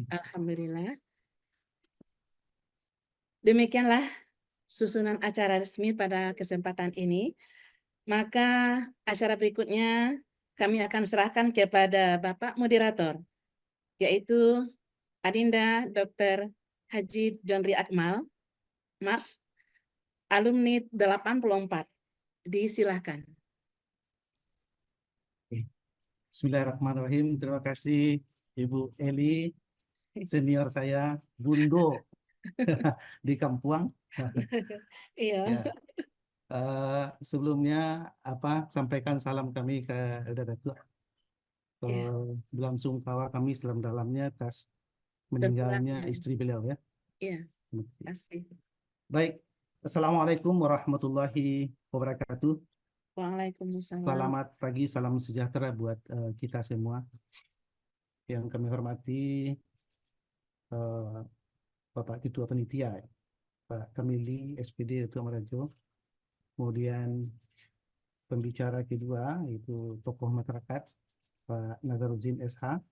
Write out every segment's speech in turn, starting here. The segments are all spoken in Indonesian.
Alhamdulillah. Demikianlah susunan acara resmi pada kesempatan ini. Maka acara berikutnya kami akan serahkan kepada Bapak Moderator, yaitu Adinda Dr. Haji Jonri Akmal, Mars, alumni 84. Disilahkan. Bismillahirrahmanirrahim. Terima kasih Ibu Eli, senior saya, Bundo di Kampuang. Iya. Ya. Sebelumnya sampaikan salam kami ke Datuk belasungkawa kami sedalam-dalamnya atas meninggalnya Berkurangnya. istri beliau ya. Iya. Terima kasih. Baik, Assalamualaikum warahmatullahi wabarakatuh. Waalaikumsalam. Selamat pagi, salam sejahtera buat kita semua. Yang kami hormati Bapak Ketua Panitia, Pak Kamili, SPD Ketua Merajo. Kemudian pembicara kedua yaitu tokoh masyarakat, Pak Nazaruddin SH.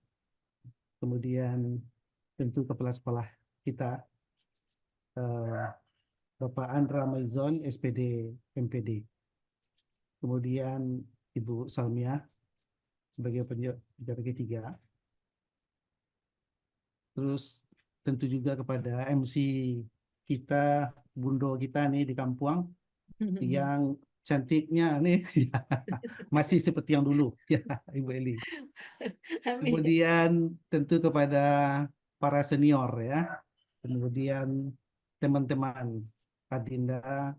Kemudian tentu kepala sekolah kita, Bapak Andra Maizon, SPD MPD. Kemudian Ibu Salmiah sebagai pembicara ketiga. Terus tentu juga kepada MC kita, Bundo kita nih di Kampuang, yang cantiknya nih masih seperti yang dulu ya Ibu Eli. Kemudian tentu kepada para senior ya, kemudian teman-teman Adinda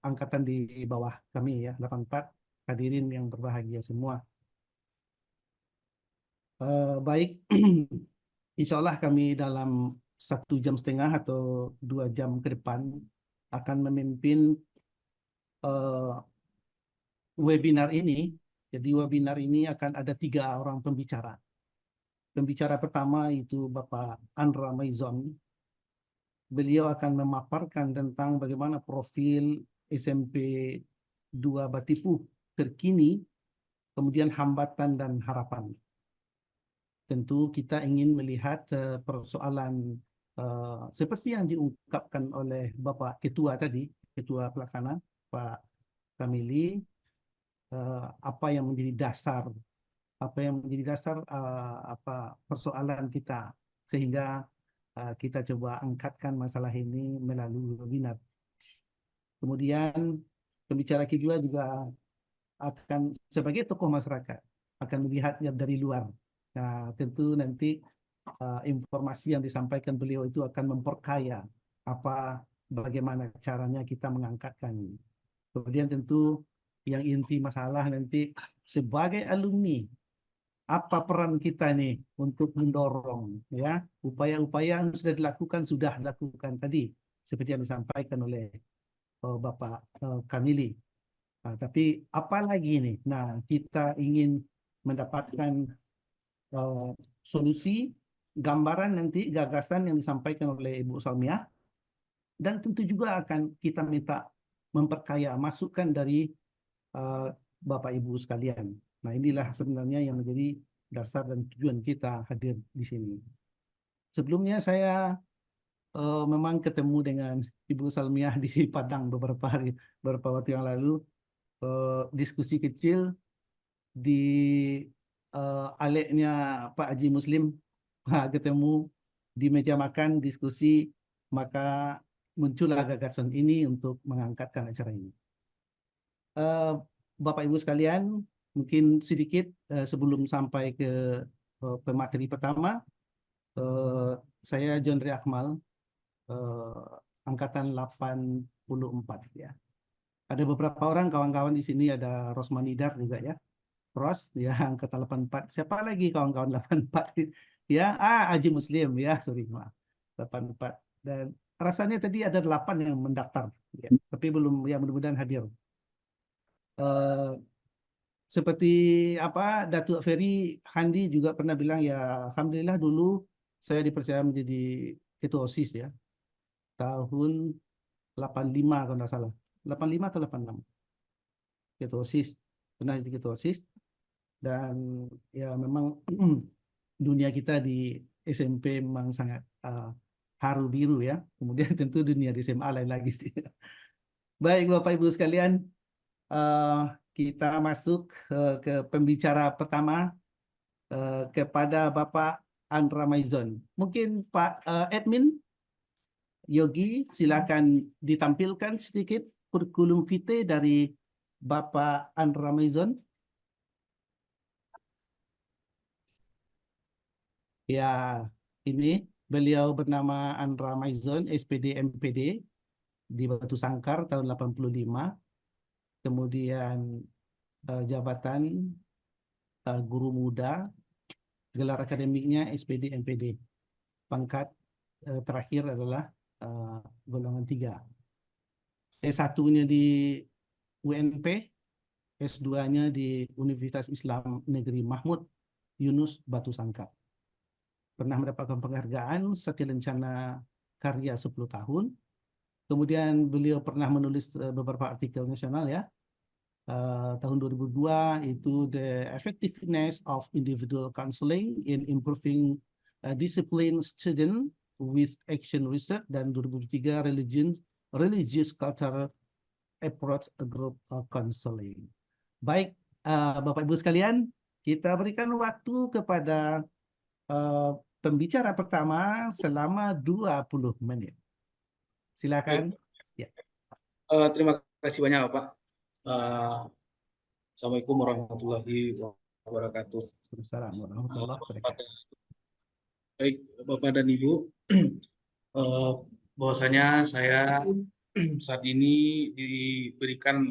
angkatan di bawah kami ya 84, hadirin yang berbahagia semua. Baik, insya Allah kami dalam 1,5 jam atau 2 jam ke depan akan memimpin webinar ini. Jadi webinar ini akan ada 3 orang pembicara. Pembicara pertama itu Bapak Andra Maizon. Beliau akan memaparkan tentang bagaimana profil SMP 2 Batipu terkini, kemudian hambatan dan harapan. Tentu kita ingin melihat persoalan seperti yang diungkapkan oleh Bapak Ketua tadi, Ketua Pelaksana, Pak Kamili, apa yang menjadi dasar persoalan kita, sehingga kita coba angkatkan masalah ini melalui webinar. Kemudian pembicara kedua juga akan sebagai tokoh masyarakat akan melihatnya dari luar. Nah, tentu nanti informasi yang disampaikan beliau itu akan memperkaya bagaimana caranya kita mengangkatkan. Kemudian tentu yang inti masalah nanti sebagai alumni, apa peran kita nih untuk mendorong ya upaya-upaya yang sudah dilakukan tadi seperti yang disampaikan oleh Bapak Kamili. Nah, tapi apa lagi nih? Nah, kita ingin mendapatkan solusi, gambaran nanti gagasan yang disampaikan oleh Ibu Salmiah, dan tentu juga akan kita minta memperkaya masukan dari Bapak Ibu sekalian. Nah, inilah sebenarnya yang menjadi dasar dan tujuan kita hadir di sini. Sebelumnya saya memang ketemu dengan Ibu Salmiah di Padang beberapa waktu yang lalu, diskusi kecil di aleknya Pak Haji Muslim, ketemu di meja makan diskusi, maka muncullah gagasan ini untuk mengangkatkan acara ini. Bapak Ibu sekalian, mungkin sedikit sebelum sampai ke pemateri pertama, saya Jonri Akmal, angkatan 84 ya. Ada beberapa orang kawan-kawan di sini, ada Rosmanidar juga ya. Ros ya angkatan 84. Siapa lagi kawan-kawan 84 ya? Haji Muslim ya, sorry maaf. 84. Dan rasanya tadi ada 8 yang mendaftar ya. Tapi belum, ya mudah-mudahan hadir. Seperti Datuk Ferry Handi juga pernah bilang ya, alhamdulillah dulu saya dipercaya menjadi ketua OSIS ya. Tahun 85 kalau tidak salah. 85 atau 86. Ketua OSIS. Pernah jadi ketua OSIS. Dan ya memang dunia kita di SMP memang sangat haru biru ya. Kemudian tentu dunia di SMA lain lagi. Baik Bapak Ibu sekalian, eh, kita masuk ke pembicara pertama kepada Bapak Andra Maizon. Mungkin Pak Admin Yogi, silakan ditampilkan sedikit kurikulum vitae dari Bapak Andra Maizon. Ya, ini beliau bernama Andra Maizon, SPD MPD di Batu Sangkar tahun 85. Kemudian jabatan guru muda, gelar akademiknya SPD MPD. Pangkat terakhir adalah golongan 3. S1-nya di UNP, S2-nya di Universitas Islam Negeri Mahmud Yunus Batu Sangkar. Pernah mendapatkan penghargaan Satya Lencana Karya 10 tahun. Kemudian beliau pernah menulis beberapa artikel nasional ya. Tahun 2002 itu The Effectiveness of Individual Counseling in Improving Discipline Student with Action Research, dan 2003 Religious Cultural Approach Group Counseling. Baik, Bapak Ibu sekalian, kita berikan waktu kepada pembicara pertama selama 20 menit. Silakan. Ya. Terima kasih banyak Pak. Assalamualaikum warahmatullahi wabarakatuh. Waalaikumsalam warahmatullahi wabarakatuh. Baik Bapak dan Ibu, bahwasanya saya saat ini diberikan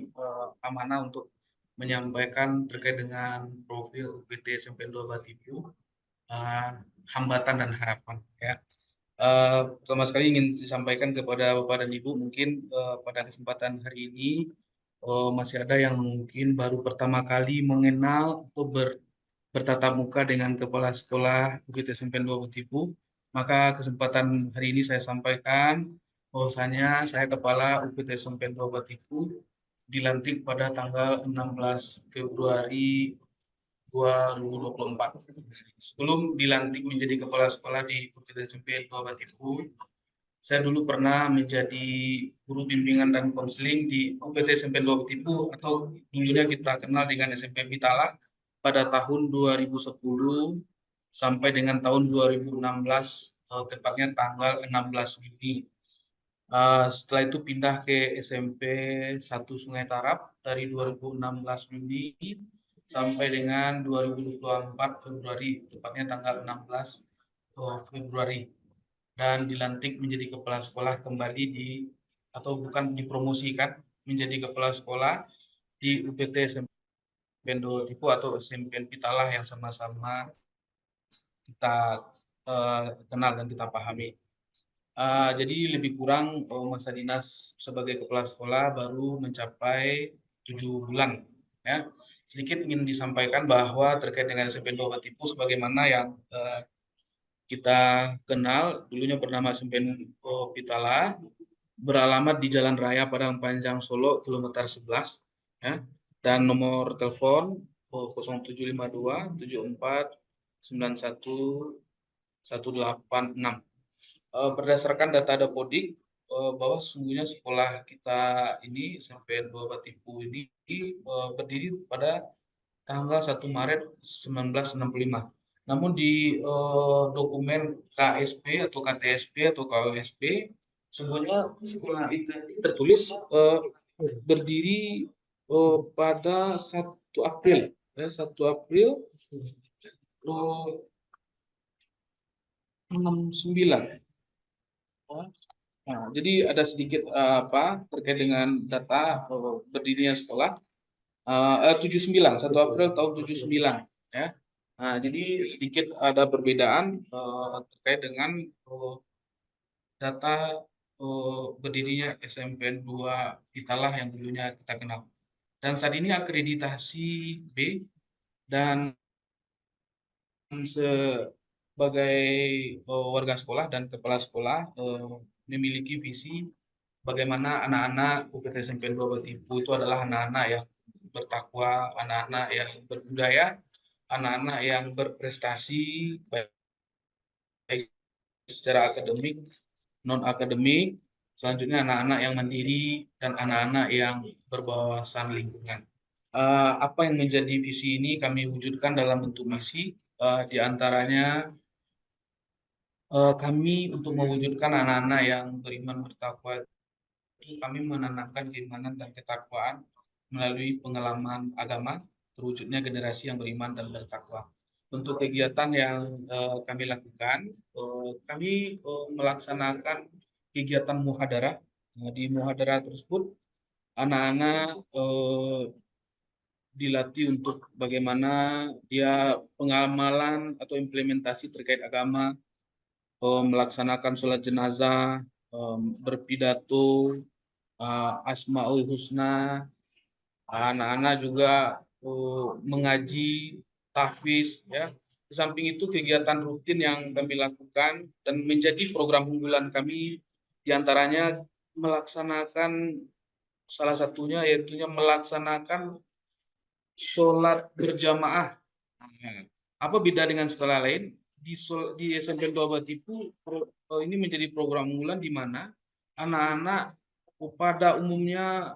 amanah untuk menyampaikan terkait dengan profil UPT SMP 2 Batipu, hambatan dan harapan ya. Pertama sekali ingin disampaikan kepada Bapak dan Ibu, mungkin pada kesempatan hari ini masih ada yang mungkin baru pertama kali mengenal atau bertatap muka dengan kepala sekolah UPT SMP 2 Batipu. Maka kesempatan hari ini saya sampaikan bahwasanya saya kepala UPT SMP 2 Batipu dilantik pada tanggal 16 Februari 2024. Sebelum dilantik menjadi kepala sekolah di UPT SMP 2 Batipu, saya dulu pernah menjadi guru bimbingan dan konseling di UPT SMP 2 Batipu, atau dulunya kita kenal dengan SMP Pitala, pada tahun 2010 sampai dengan tahun 2016, tepatnya tanggal 16 Juni. Setelah itu pindah ke SMP 1 Sungai Tarap dari 2016 Juni sampai dengan 2024 Februari, tepatnya tanggal 16 Februari, dan dilantik menjadi kepala sekolah kembali atau bukan dipromosikan menjadi kepala sekolah di UPT SMP 2 Batipu atau SMP Pitalah yang sama-sama kita kenal dan kita pahami. Jadi lebih kurang masa dinas sebagai kepala sekolah baru mencapai 7 bulan ya. Sedikit ingin disampaikan bahwa terkait dengan SMP 2 Batipu sebagaimana yang kita kenal, dulunya bernama SMP Pitala, beralamat di Jalan Raya Padang Panjang Solo kilometer 11 ya, dan nomor telepon 0752 74 91 186. Berdasarkan data Dapodik, bahwa sesungguhnya sekolah kita ini SMP 2 Batipu ini berdiri pada tanggal 1 Maret 1965. Namun di dokumen KSP atau KTSP atau KOSP, sebenarnya sekolah itu tertulis berdiri pada 1 April ya, 1 April 69. Nah, jadi ada sedikit terkait dengan data berdirinya sekolah 79, 1 April tahun 79 ya. Nah, jadi sedikit ada perbedaan terkait dengan data berdirinya SMP 2 Pitalah yang dulunya kita kenal. Dan saat ini akreditasi B, dan sebagai warga sekolah dan kepala sekolah memiliki visi bagaimana anak-anak UPT SMP 2 Batipu itu adalah anak-anak yang bertakwa, anak-anak yang berbudaya, anak-anak yang berprestasi baik secara akademik, non-akademik, selanjutnya anak-anak yang mandiri, dan anak-anak yang berwawasan lingkungan. Apa yang menjadi visi ini kami wujudkan dalam bentuk misi, di antaranya kami untuk mewujudkan anak-anak yang beriman bertakwa itu kami menanamkan keimanan dan ketakwaan melalui pengalaman agama, terwujudnya generasi yang beriman dan bertakwa. Untuk kegiatan yang kami lakukan, kami melaksanakan kegiatan muhadarah. Di muhadarah tersebut, anak-anak dilatih untuk bagaimana dia pengamalan atau implementasi terkait agama, melaksanakan sholat jenazah, berpidato, Asmaul Husna. Anak-anak juga mengaji, tahfiz, ya. Di samping itu kegiatan rutin yang kami lakukan dan menjadi program unggulan kami diantaranya melaksanakan salah satunya yaitu melaksanakan sholat berjamaah. Apa beda dengan sekolah lain? Di SMP 2 Batipu ini menjadi program unggulan di mana anak-anak pada umumnya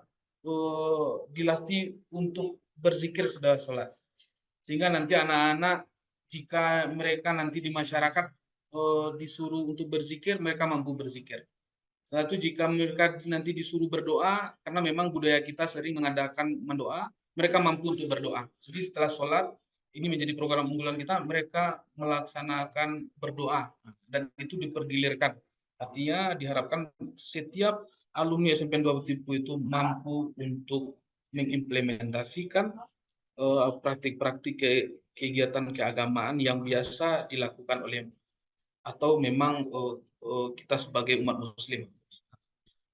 dilatih untuk berzikir setelah sholat. Sehingga nanti anak-anak jika mereka nanti di masyarakat disuruh untuk berzikir, mereka mampu berzikir. Satu, jika mereka nanti disuruh berdoa, karena memang budaya kita sering mengadakan mendoa, mereka mampu untuk berdoa. Jadi setelah sholat, ini menjadi program unggulan kita, mereka melaksanakan berdoa. Dan itu dipergilirkan. Artinya diharapkan setiap alumni SMP 2 Batipu itu mampu untuk mengimplementasikan praktik-praktik kegiatan keagamaan yang biasa dilakukan oleh atau memang kita sebagai umat muslim.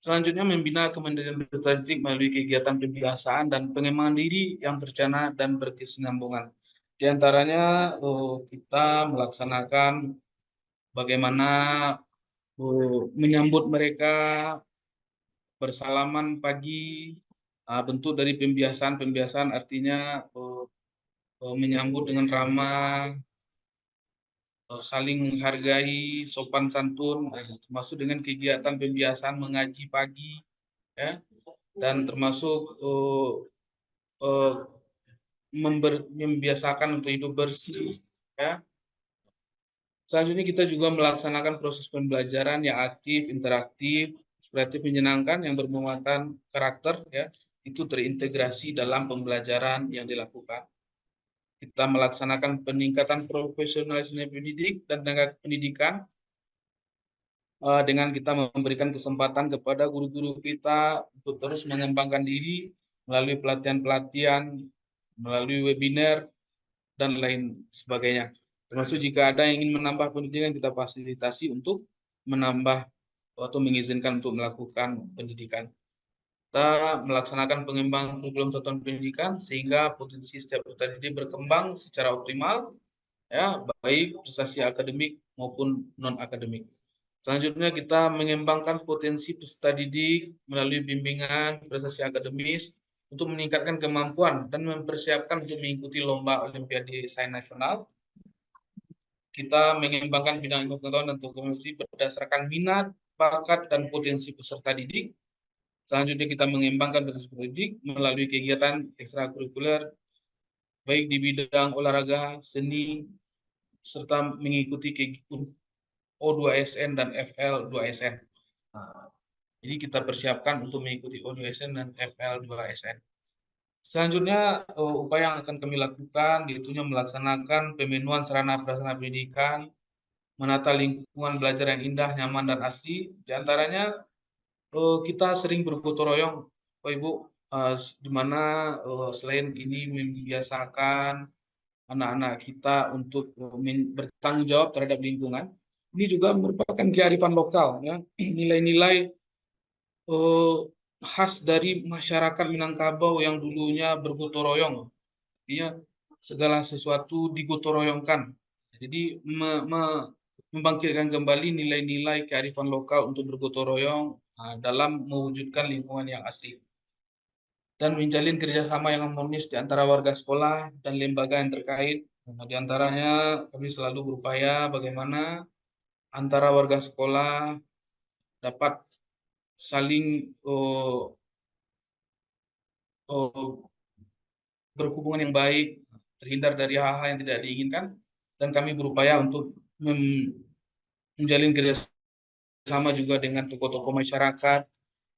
Selanjutnya membina kemandirian berstatistik melalui kegiatan pembiasaan dan pengembangan diri yang terencana dan berkesinambungan. Di antaranya kita melaksanakan bagaimana menyambut mereka bersalaman pagi, bentuk dari pembiasaan artinya menyambut dengan ramah, saling menghargai, sopan santun, termasuk dengan kegiatan pembiasaan mengaji pagi, ya, dan termasuk membiasakan untuk hidup bersih, ya. Selanjutnya kita juga melaksanakan proses pembelajaran yang aktif, interaktif, kreatif, menyenangkan, yang bermuatan karakter, ya, itu terintegrasi dalam pembelajaran yang dilakukan. Kita melaksanakan peningkatan profesionalisme pendidik dan tenaga pendidikan dengan kita memberikan kesempatan kepada guru-guru kita untuk terus mengembangkan diri melalui pelatihan-pelatihan, melalui webinar, dan lain sebagainya. Termasuk jika ada yang ingin menambah pendidikan, kita fasilitasi untuk menambah atau mengizinkan untuk melakukan pendidikan. Kita melaksanakan pengembangan kurikulum satuan pendidikan sehingga potensi setiap peserta didik berkembang secara optimal, ya, baik prestasi akademik maupun non akademik. Selanjutnya kita mengembangkan potensi peserta didik melalui bimbingan prestasi akademis untuk meningkatkan kemampuan dan mempersiapkan untuk mengikuti lomba Olimpiade Sains Nasional. Kita mengembangkan bidang ilmu pengetahuan dan dokumentasi berdasarkan minat, bakat, dan potensi peserta didik. Selanjutnya kita mengembangkan peserta didik melalui kegiatan ekstrakurikuler, baik di bidang olahraga, seni, serta mengikuti O2SN dan FL2SN. Jadi kita persiapkan untuk mengikuti O2SN dan FL2SN. Selanjutnya, upaya yang akan kami lakukan yaitu melaksanakan pemenuhan sarana prasarana pendidikan, menata lingkungan belajar yang indah, nyaman, dan asri. Di antaranya kita sering bergotong royong, Bapak Ibu, di mana selain ini membiasakan anak-anak kita untuk bertanggung jawab terhadap lingkungan, ini juga merupakan kearifan lokal, ya, nilai-nilai khas dari masyarakat Minangkabau yang dulunya bergotong royong, artinya segala sesuatu digotong royongkan. Jadi membangkitkan kembali nilai-nilai kearifan lokal untuk bergotong royong dalam mewujudkan lingkungan yang asli dan menjalin kerjasama yang harmonis di antara warga sekolah dan lembaga yang terkait Nah, di antaranya kami selalu berupaya bagaimana antara warga sekolah dapat saling berhubungan yang baik, terhindar dari hal-hal yang tidak diinginkan, dan kami berupaya untuk menjalin kerjasama juga dengan tokoh-tokoh masyarakat,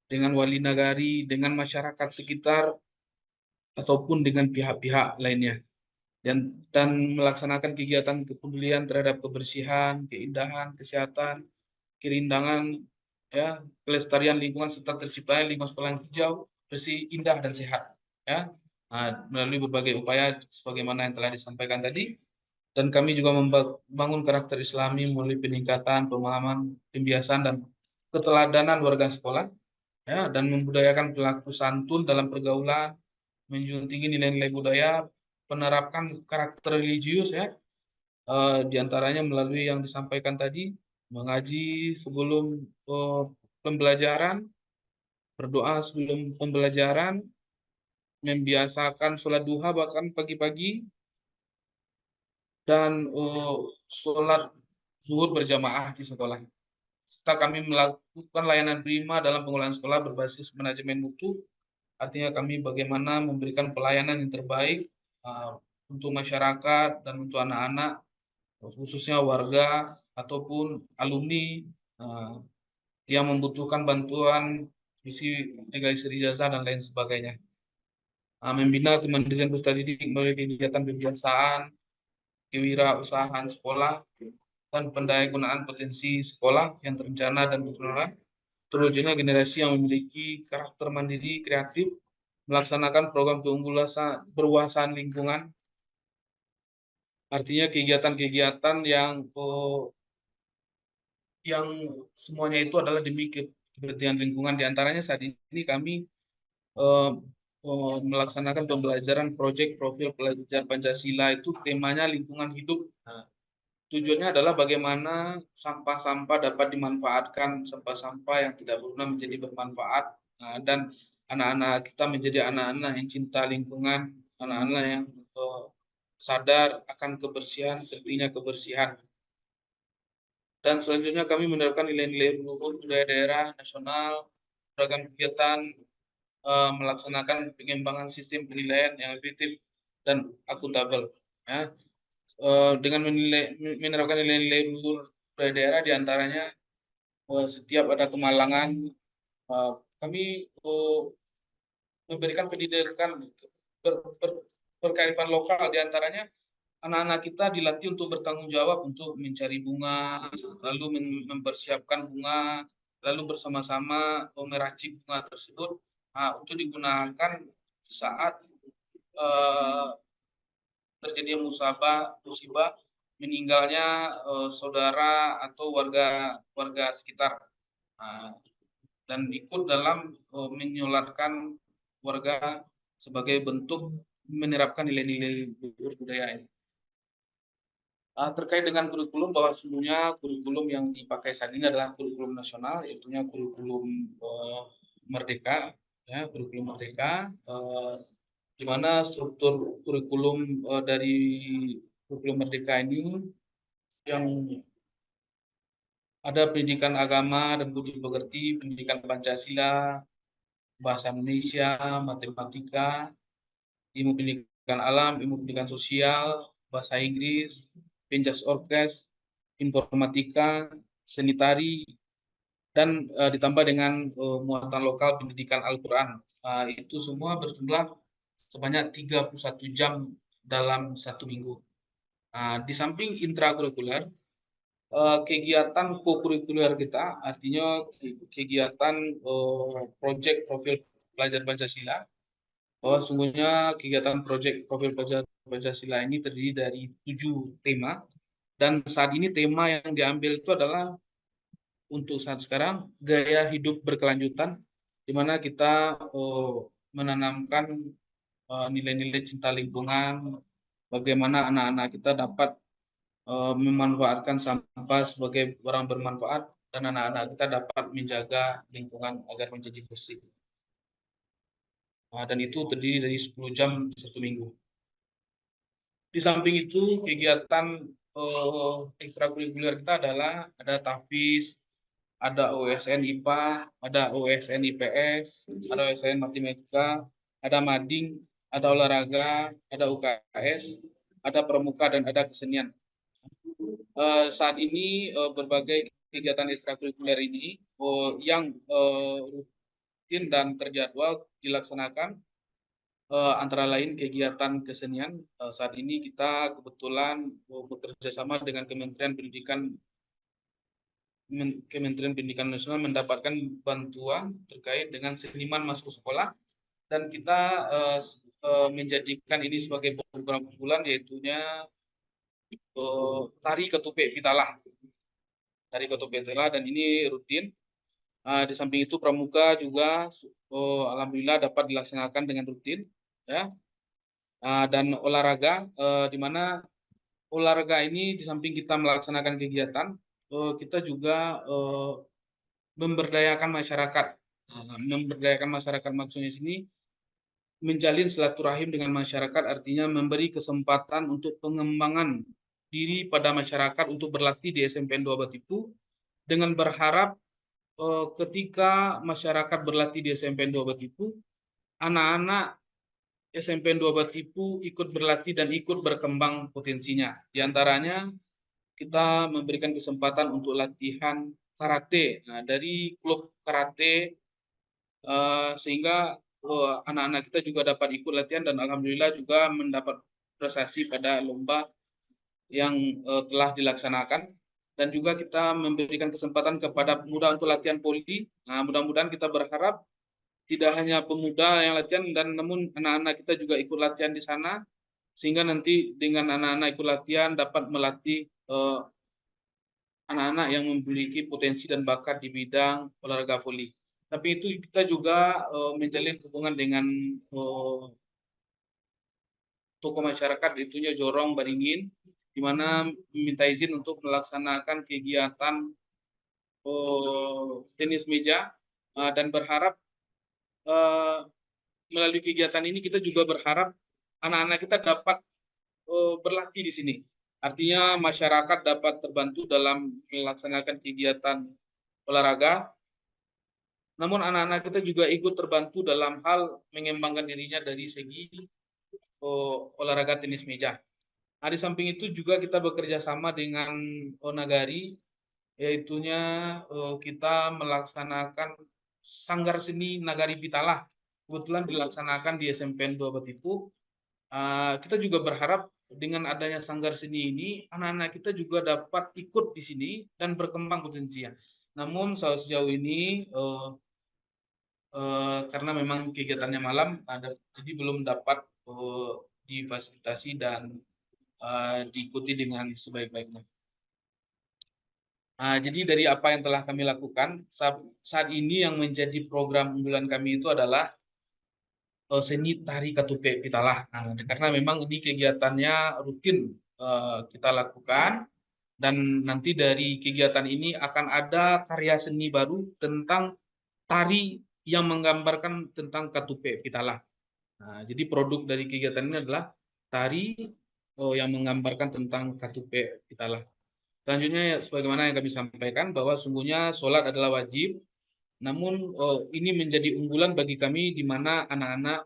dengan wali nagari, dengan masyarakat sekitar, ataupun dengan pihak-pihak lainnya. Dan melaksanakan kegiatan kepedulian terhadap kebersihan, keindahan, kesehatan, kerindangan, ya, kelestarian lingkungan serta terciptanya lingkungan sekolah yang hijau, bersih, indah dan sehat. Ya, melalui berbagai upaya sebagaimana yang telah disampaikan tadi, dan kami juga membangun karakter Islami melalui peningkatan pemahaman, pembiasan dan keteladanan warga sekolah, ya, dan membudayakan perilaku santun dalam pergaulan, menjunjung tinggi nilai-nilai budaya, menerapkan karakter religius, ya, di antaranya melalui yang disampaikan tadi, mengaji sebelum pembelajaran, berdoa sebelum pembelajaran, membiasakan sholat duha bahkan pagi-pagi, dan sholat zuhur berjamaah di sekolah. Serta kami melakukan layanan prima dalam pengelolaan sekolah berbasis manajemen mutu, artinya kami bagaimana memberikan pelayanan yang terbaik untuk masyarakat dan untuk anak-anak, khususnya warga ataupun alumni yang membutuhkan bantuan visi legalisasi ijazah dan lain sebagainya. Membina kemandirian peserta didik melalui kegiatan pembiasaan, kewirausahaan sekolah, dan pendayagunaan potensi sekolah yang terencana dan berkelola, terwujudnya generasi yang memiliki karakter mandiri, kreatif, melaksanakan program keunggulan berwawasan lingkungan, artinya kegiatan-kegiatan yang semuanya itu adalah demi kepentingan lingkungan. Di antaranya saat ini kami melaksanakan pembelajaran proyek profil pelajar Pancasila, itu temanya lingkungan hidup. Tujuannya adalah bagaimana sampah-sampah dapat dimanfaatkan, sampah-sampah yang tidak berguna menjadi bermanfaat, dan anak-anak kita menjadi anak-anak yang cinta lingkungan, anak-anak yang sadar akan kebersihan, pentingnya kebersihan. Dan selanjutnya kami menerapkan nilai-nilai luhur budaya daerah nasional, beragam kegiatan, melaksanakan pengembangan sistem penilaian yang efektif dan akuntabel. Ya. Dengan menerapkan nilai-nilai luhur budaya daerah, diantaranya setiap ada kemalangan, kami memberikan pendidikan berkearifan lokal, diantaranya anak-anak kita dilatih untuk bertanggung jawab untuk mencari bunga, lalu mempersiapkan bunga, lalu bersama-sama meracik bunga tersebut untuk digunakan saat terjadi musibah meninggalnya saudara atau warga sekitar, dan ikut dalam menyolatkan warga sebagai bentuk menerapkan nilai-nilai budaya ini. Terkait dengan kurikulum, bahwa semuanya kurikulum yang dipakai saat ini adalah kurikulum nasional, yaitu kurikulum Merdeka, ya, kurikulum Merdeka, di mana struktur kurikulum dari kurikulum Merdeka ini yang ada pendidikan agama dan budi pekerti, pendidikan Pancasila, bahasa Indonesia, matematika, ilmu pendidikan alam, ilmu pendidikan sosial, bahasa Inggris, penjas orkes, informatika, seni tari, dan ditambah dengan muatan lokal pendidikan Al-Quran. Itu semua berjumlah sebanyak 31 jam dalam satu minggu. Di samping intrakurikuler, kegiatan kokurikuler kita, artinya kegiatan proyek profil pelajar Pancasila, bahwa sungguhnya kegiatan proyek profil pelajar Pancasila ini terdiri dari 7 tema, dan saat ini tema yang diambil itu adalah untuk saat sekarang gaya hidup berkelanjutan, di mana kita menanamkan nilai-nilai cinta lingkungan, bagaimana anak-anak kita dapat memanfaatkan sampah sebagai barang bermanfaat, dan anak-anak kita dapat menjaga lingkungan agar menjadi bersih. Dan itu terdiri dari 10 jam satu minggu. Di samping itu kegiatan ekstrakurikuler kita adalah ada tahfiz, ada OSN IPA, ada OSN IPS, ada OSN Matematika, ada mading, ada olahraga, ada UKS, ada pramuka, dan ada kesenian. Saat ini berbagai kegiatan ekstrakurikuler ini yang rutin dan terjadwal dilaksanakan, antara lain kegiatan kesenian. Saat ini kita kebetulan bekerja sama dengan Kementerian Pendidikan Nasional mendapatkan bantuan terkait dengan seniman masuk sekolah, dan kita menjadikan ini sebagai program unggulan, yaitunya tari ketupek pitalah. Tari ketupek pitalah, dan ini rutin. Di samping itu pramuka juga alhamdulillah dapat dilaksanakan dengan rutin, ya. Dan olahraga, di mana olahraga ini di samping kita melaksanakan kegiatan, kita juga memberdayakan masyarakat. Memberdayakan masyarakat maksudnya sini menjalin silaturahim dengan masyarakat, artinya memberi kesempatan untuk pengembangan diri pada masyarakat untuk berlatih di SMPN 2 Batipu, dengan berharap ketika masyarakat berlatih di SMPN 2 Batipu, anak-anak SMPN 2 Batipu ikut berlatih dan ikut berkembang potensinya. Di antaranya kita memberikan kesempatan untuk latihan karate. Nah, dari klub karate sehingga anak-anak kita juga dapat ikut latihan, dan alhamdulillah juga mendapat prestasi pada lomba yang telah dilaksanakan. Dan juga kita memberikan kesempatan kepada pemuda untuk latihan poli. Nah, mudah-mudahan kita berharap tidak hanya pemuda yang latihan, dan namun anak-anak kita juga ikut latihan di sana, sehingga nanti dengan anak-anak ikut latihan dapat melatih anak-anak yang memiliki potensi dan bakat di bidang olahraga voli. Tapi itu kita juga menjalin hubungan dengan tokoh masyarakat, itunya Jorong Baringin, di mana meminta izin untuk melaksanakan kegiatan tenis meja, dan berharap melalui kegiatan ini kita juga berharap anak-anak kita dapat berlatih di sini. Artinya masyarakat dapat terbantu dalam melaksanakan kegiatan olahraga, namun anak-anak kita juga ikut terbantu dalam hal mengembangkan dirinya dari segi olahraga tenis meja. Nah, di samping itu juga kita bekerja sama dengan Nagari, yaitunya kita melaksanakan Sanggar Seni Nagari Pitalah. Kebetulan dilaksanakan di SMPN 2 Batipu. Kita juga berharap dengan adanya Sanggar Seni ini, anak-anak kita juga dapat ikut di sini dan berkembang potensinya. Namun sejauh ini karena memang kegiatannya malam, jadi belum dapat difasilitasi dan diikuti dengan sebaik-baiknya. Jadi dari apa yang telah kami lakukan, saat ini yang menjadi program unggulan kami itu adalah seni tari ketupek pitalah. Karena memang ini kegiatannya rutin kita lakukan, dan nanti dari kegiatan ini akan ada karya seni baru tentang tari yang menggambarkan tentang ketupek pitalah. Jadi produk dari kegiatan ini adalah tari yang menggambarkan tentang ketupek pitalah. Selanjutnya, sebagaimana yang kami sampaikan, bahwa sungguhnya sholat adalah wajib, namun ini menjadi unggulan bagi kami di mana anak-anak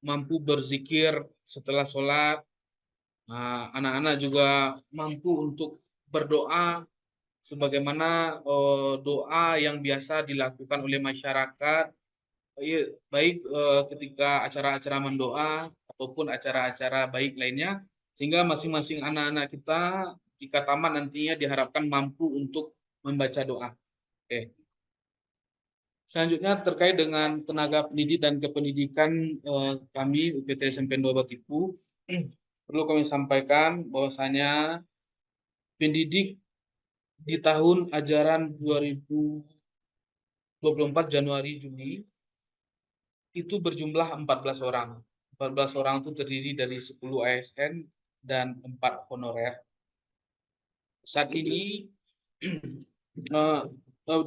mampu berzikir setelah sholat, anak-anak juga mampu untuk berdoa sebagaimana doa yang biasa dilakukan oleh masyarakat, baik ketika acara-acara mendoa ataupun acara-acara baik lainnya, sehingga masing-masing anak-anak kita jika tamat nantinya diharapkan mampu untuk membaca doa. Oke. Selanjutnya terkait dengan tenaga pendidik dan kependidikan kami UPT SMPN 2 Batipu, perlu kami sampaikan bahwasanya pendidik di tahun ajaran 2024 Januari Juni itu berjumlah 14 orang. 14 orang itu terdiri dari 10 ASN dan 4 honorer. Saat ini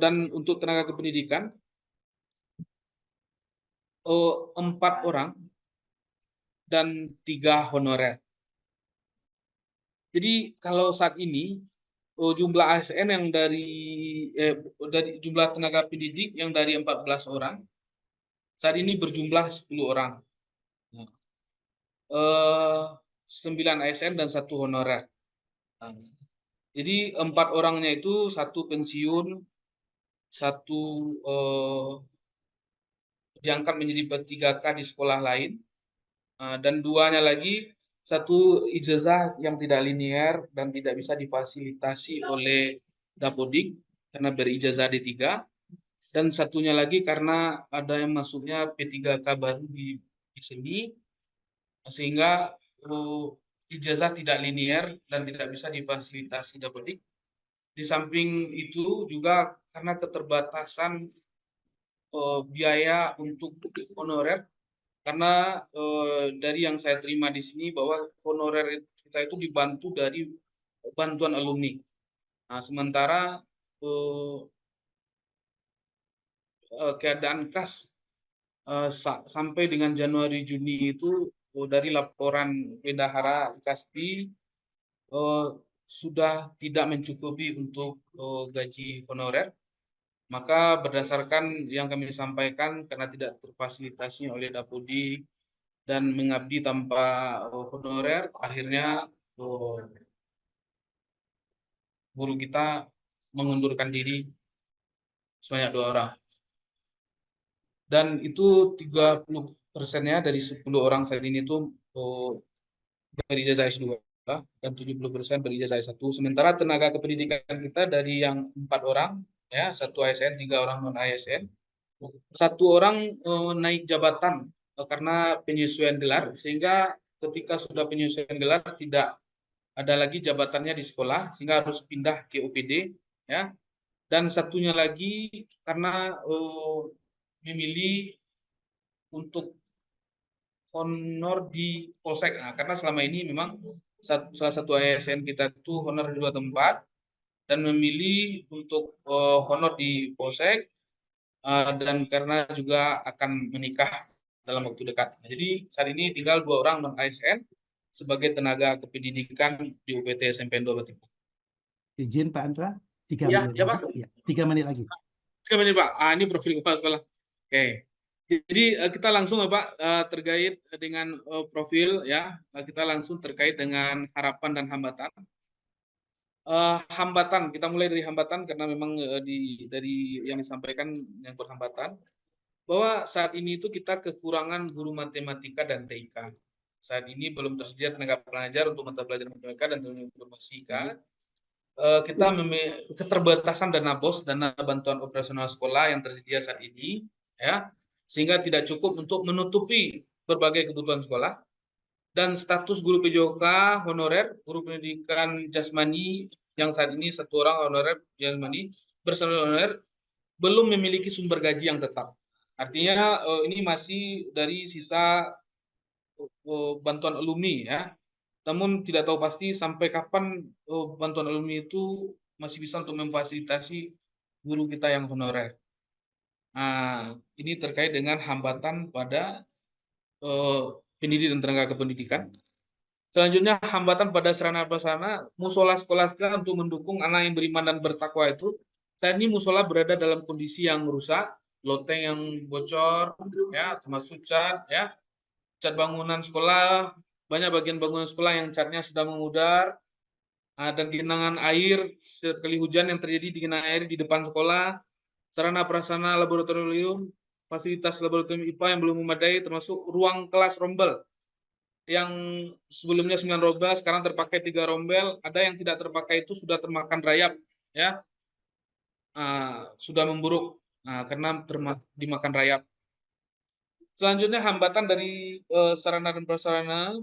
dan untuk tenaga kependidikan 4 orang dan 3 honorer. Jadi kalau saat ini jumlah ASN yang dari jumlah tenaga pendidik yang dari 14 orang saat ini berjumlah 10 orang. 9 ASN dan 1 honorer. Nah, jadi 4 orangnya itu 1 pensiun, 1 diangkat menjadi P3K di sekolah lain, dan 2-nya lagi 1 ijazah yang tidak linear dan tidak bisa difasilitasi oleh Dapodik karena berijazah D3, dan 1-nya lagi karena ada yang masuknya P3K baru di sini, sehingga ijazah tidak linear dan tidak bisa difasilitasi Dapodik. Di samping itu juga karena keterbatasan biaya untuk honorer, karena dari yang saya terima di sini bahwa honorer kita itu dibantu dari bantuan alumni. Nah, sementara keadaan kas sampai dengan Januari Juni itu dari laporan bendahara Kaspi sudah tidak mencukupi untuk gaji honorer. Maka berdasarkan yang kami sampaikan, karena tidak terfasilitasi oleh Dapodik dan mengabdi tanpa honorer, akhirnya guru kita mengundurkan diri sebanyak 2 orang. Dan itu 30%-nya dari 10 orang saat ini itu berijazah S2 dan 70% berijazah S1. Sementara tenaga kependidikan kita dari yang 4 orang, ya, 1 ASN, 3 orang non ASN, 1 orang naik jabatan karena penyesuaian gelar, sehingga ketika sudah penyesuaian gelar tidak ada lagi jabatannya di sekolah, sehingga harus pindah ke OPD, ya. Dan 1-nya lagi karena memilih untuk honor di polsek. Nah, karena selama ini memang salah satu ASN kita itu honor di 2 tempat dan memilih untuk honor di polsek, dan karena juga akan menikah dalam waktu dekat. Nah, jadi saat ini tinggal 2 orang non ASN sebagai tenaga kependidikan di UPT SMP 2 Batipu. Izin Pak Andra, 3 Ya, menit ya lagi. Pak. Ya, 3 menit lagi. 3 menit Pak. Ini profil kepala sekolah. Oke. Jadi kita langsung Pak terkait dengan profil, ya. Kita langsung terkait dengan harapan dan hambatan. Hambatan, kita mulai dari hambatan karena memang dari yang disampaikan yang berhambatan, bahwa saat ini itu kita kekurangan guru matematika dan TIK. Saat ini belum tersedia tenaga pengajar untuk mata pelajaran matematika dan teknologi informatika. Kita keterbatasan dana BOS, dana bantuan operasional sekolah yang tersedia saat ini, ya, sehingga tidak cukup untuk menutupi berbagai kebutuhan sekolah. Dan status guru PJOK honorer, guru pendidikan jasmani yang saat ini 1 orang honorer jasmani bersama honorer belum memiliki sumber gaji yang tetap. Artinya ini masih dari sisa bantuan alumni, ya. Namun tidak tahu pasti sampai kapan bantuan alumni itu masih bisa untuk memfasilitasi guru kita yang honorer. Nah, ini terkait dengan hambatan pada pendidik dan tenaga kependidikan. Selanjutnya, hambatan pada sarana prasarana musola sekolah kita untuk mendukung anak yang beriman dan bertakwa itu. Saat ini musola berada dalam kondisi yang rusak, loteng yang bocor, ya, termasuk cat, ya, cat bangunan sekolah, banyak bagian bangunan sekolah yang catnya sudah memudar, dan genangan air setiap kali hujan yang terjadi di genangan air di depan sekolah, sarana prasarana laboratorium, fasilitas laboratorium IPA yang belum memadai, termasuk ruang kelas rombel yang sebelumnya 9 rombel, sekarang terpakai 3 rombel, ada yang tidak terpakai itu sudah termakan rayap, ya, sudah memburuk karena dimakan rayap. Selanjutnya, hambatan dari sarana dan prasarana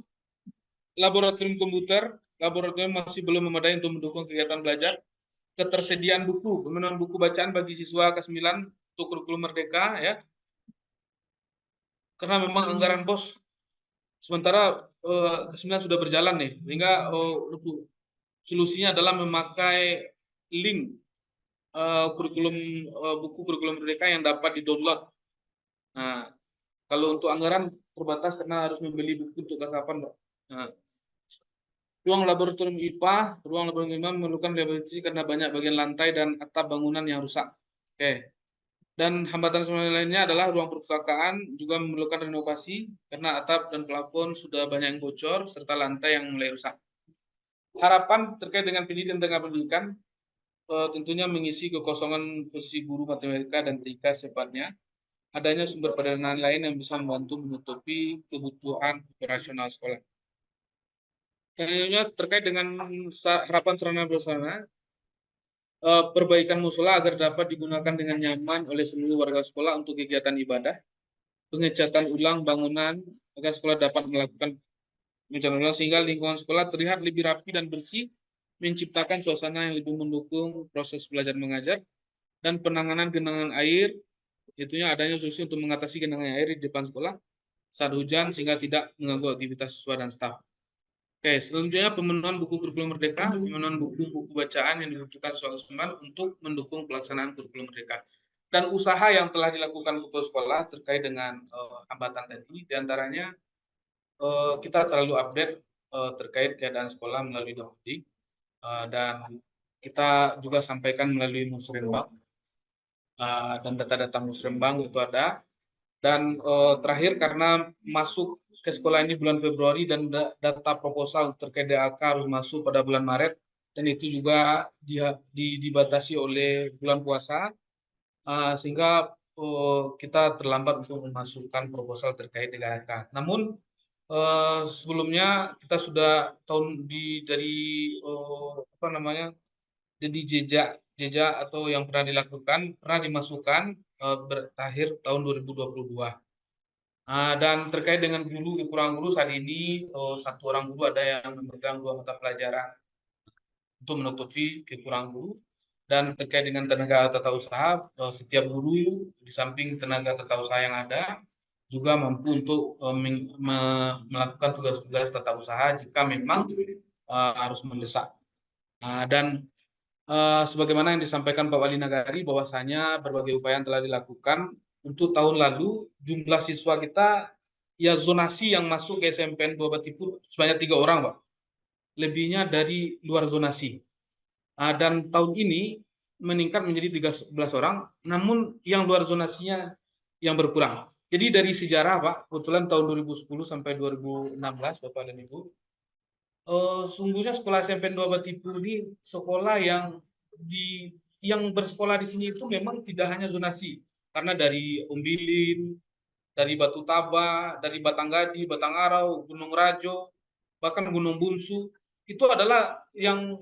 laboratorium komputer, laboratorium masih belum memadai untuk mendukung kegiatan belajar. Ketersediaan buku, pemenuhan buku bacaan bagi siswa kelas 9 untuk kurikulum merdeka, ya, karena memang anggaran BOS. Sementara kelas 9 sudah berjalan nih, sehingga untuk solusinya adalah memakai link kurikulum buku kurikulum merdeka yang dapat di-download. Nah, kalau untuk anggaran terbatas karena harus membeli buku untuk kelas 8, Pak. Nah, ruang laboratorium IPA, ruang laboratorium IPA memerlukan rehabilitasi karena banyak bagian lantai dan atap bangunan yang rusak. Oke. Dan hambatan lainnya adalah ruang perpustakaan juga memerlukan renovasi karena atap dan plafon sudah banyak yang bocor serta lantai yang mulai rusak. Harapan terkait dengan pendidikan dan pendidikan tentunya mengisi kekosongan posisi guru matematika dan TIK secepatnya. Adanya sumber pendanaan lain yang bisa membantu menutupi kebutuhan operasional sekolah. Selanjutnya terkait dengan harapan sarana prasarana, perbaikan musola agar dapat digunakan dengan nyaman oleh seluruh warga sekolah untuk kegiatan ibadah, pengecatan ulang bangunan agar sekolah dapat melakukan pengecatan ulang sehingga lingkungan sekolah terlihat lebih rapi dan bersih, menciptakan suasana yang lebih mendukung proses belajar mengajar, dan penanganan genangan air, itunya adanya solusi untuk mengatasi genangan air di depan sekolah saat hujan sehingga tidak mengganggu aktivitas siswa dan staf. Oke, selanjutnya pemenuhan buku kurikulum merdeka, pemenuhan buku-buku bacaan yang dibutuhkan siswa untuk mendukung pelaksanaan kurikulum merdeka. Dan usaha yang telah dilakukan kepala sekolah terkait dengan hambatan tadi, diantaranya kita terlalu update terkait keadaan sekolah melalui Dapodik, dan kita juga sampaikan melalui Musrembang, dan data-data Musrembang itu ada. Dan terakhir karena masuk ke sekolah ini bulan Februari dan data proposal terkait DAK harus masuk pada bulan Maret, dan itu juga dibatasi oleh bulan puasa, sehingga kita terlambat untuk memasukkan proposal terkait dengan DAK. Namun sebelumnya kita sudah dari jejak atau yang pernah dilakukan pernah dimasukkan berakhir tahun 2022. Dan terkait dengan guru, kekurangan guru saat ini satu orang guru ada yang memegang 2 mata pelajaran untuk menutupi kekurangan guru. Dan terkait dengan tenaga tata usaha, setiap guru di samping tenaga tata usaha yang ada juga mampu untuk melakukan tugas-tugas tata usaha jika memang harus mendesak. Dan sebagaimana yang disampaikan Pak Wali Nagari bahwasanya berbagai upaya yang telah dilakukan. Untuk tahun lalu jumlah siswa kita ya zonasi yang masuk ke SMPN 2 Batipu sebanyak 3 orang, Pak. Lebihnya dari luar zonasi. Dan tahun ini meningkat menjadi 13 orang, namun yang luar zonasinya yang berkurang. Jadi dari sejarah, Pak, kebetulan tahun 2010 sampai 2016 Bapak dan Ibu, sungguhnya sekolah SMPN 2 Batipu ini sekolah yang bersekolah di sini itu memang tidak hanya zonasi. Karena dari Umbilin, dari Batu Taba, dari Batanggadi, Batangarau, Gunung Rajo, bahkan Gunung Bungsu, itu adalah yang